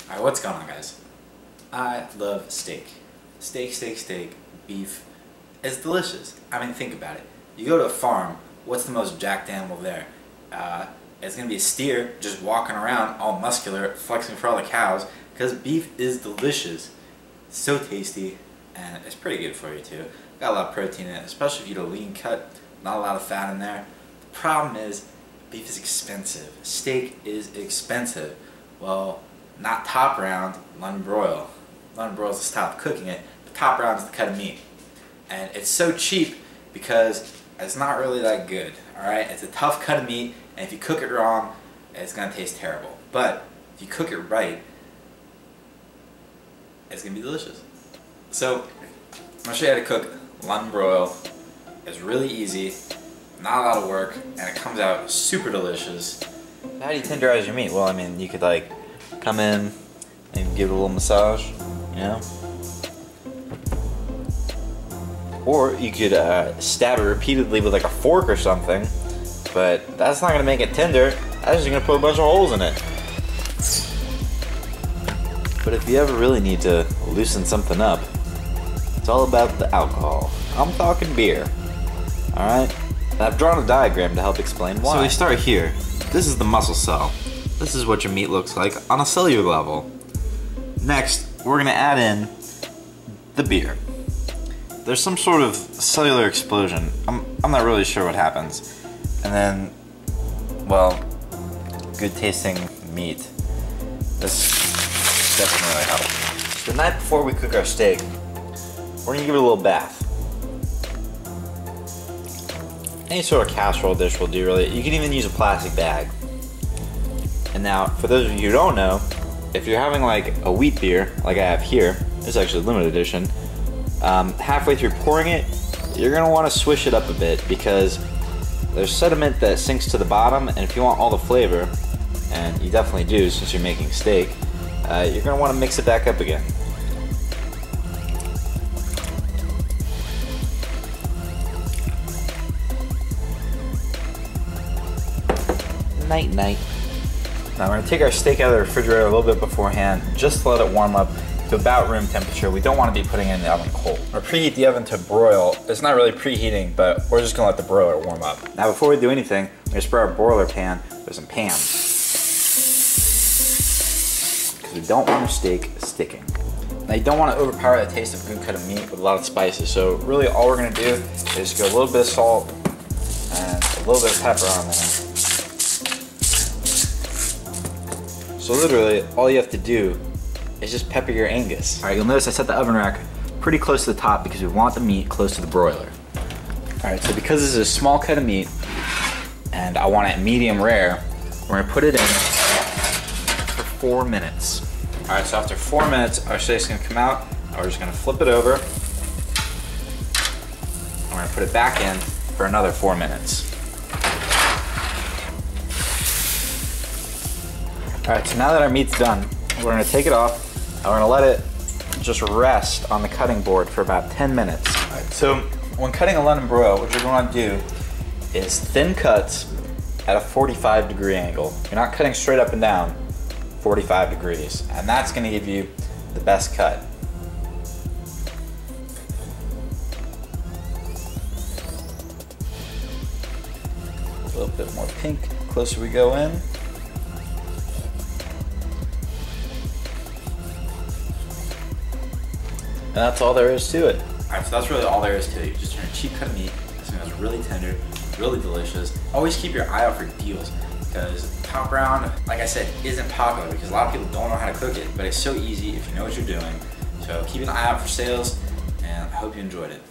Alright, what's going on, guys? I love steak. Steak. Beef is delicious. I mean, think about it. You go to a farm, what's the most jacked animal there? It's going to be a steer just walking around all muscular, flexing for all the cows, because beef is delicious. It's so tasty, and it's pretty good for you too. Got a lot of protein in it, especially if you eat a lean cut, not a lot of fat in there. The problem is, beef is expensive. Steak is expensive. Well, not top round, London broil. London broil is the style of cooking it, but top round is the cut of meat. And it's so cheap because it's not really that good, alright? It's a tough cut of meat, and if you cook it wrong, it's going to taste terrible. But if you cook it right, it's going to be delicious. So, I'm going to show you how to cook London broil. It's really easy, not a lot of work, and it comes out super delicious. How do you tenderize your meat? Well, I mean, you could like come in and give it a little massage, you know? Or you could stab it repeatedly with like a fork or something, but that's not gonna make it tender. That's just gonna put a bunch of holes in it. But if you ever really need to loosen something up, it's all about the alcohol. I'm talking beer. Alright? I've drawn a diagram to help explain why. So we start here. This is the muscle cell. This is what your meat looks like on a cellular level. Next, we're gonna add in the beer. There's some sort of cellular explosion. I'm not really sure what happens. And then, well, good tasting meat. This definitely really helps. The night before we cook our steak, we're gonna give it a little bath. Any sort of casserole dish will do, really. You can even use a plastic bag. And now, for those of you who don't know, if you're having like a wheat beer, like I have here, this is actually a limited edition, halfway through pouring it, you're going to want to swish it up a bit because there's sediment that sinks to the bottom, and if you want all the flavor, and you definitely do since you're making steak, you're going to want to mix it back up again. Night. Now we're going to take our steak out of the refrigerator a little bit beforehand, just to let it warm up to about room temperature. We don't want to be putting it in the oven cold. Or preheat the oven to broil. It's not really preheating, but we're just going to let the broiler warm up. Now before we do anything, we're going to spray our broiler pan with some Pam. Because we don't want our steak sticking. Now you don't want to overpower the taste of a good cut of meat with a lot of spices, so really all we're going to do is go a little bit of salt and a little bit of pepper on there. So literally, all you have to do is just pepper your Angus. All right, you'll notice I set the oven rack pretty close to the top because we want the meat close to the broiler. All right, so because this is a small cut of meat and I want it medium rare, we're gonna put it in for 4 minutes. All right, so after 4 minutes, our steak's gonna come out, and we're just gonna flip it over. And we're gonna put it back in for another 4 minutes. Alright, so now that our meat's done, we're going to take it off and we're going to let it just rest on the cutting board for about 10 minutes. Alright, so when cutting a London broil, what you're going to do is thin cuts at a 45-degree angle. You're not cutting straight up and down, 45 degrees. And that's going to give you the best cut. A little bit more pink, the closer we go in. And that's all there is to it. Alright, so that's really all there is to it. You just turn a cheap cut of meat, something that's really tender, really delicious. Always keep your eye out for deals, because top round, like I said, isn't popular because a lot of people don't know how to cook it, but it's so easy if you know what you're doing. So keep an eye out for sales, and I hope you enjoyed it.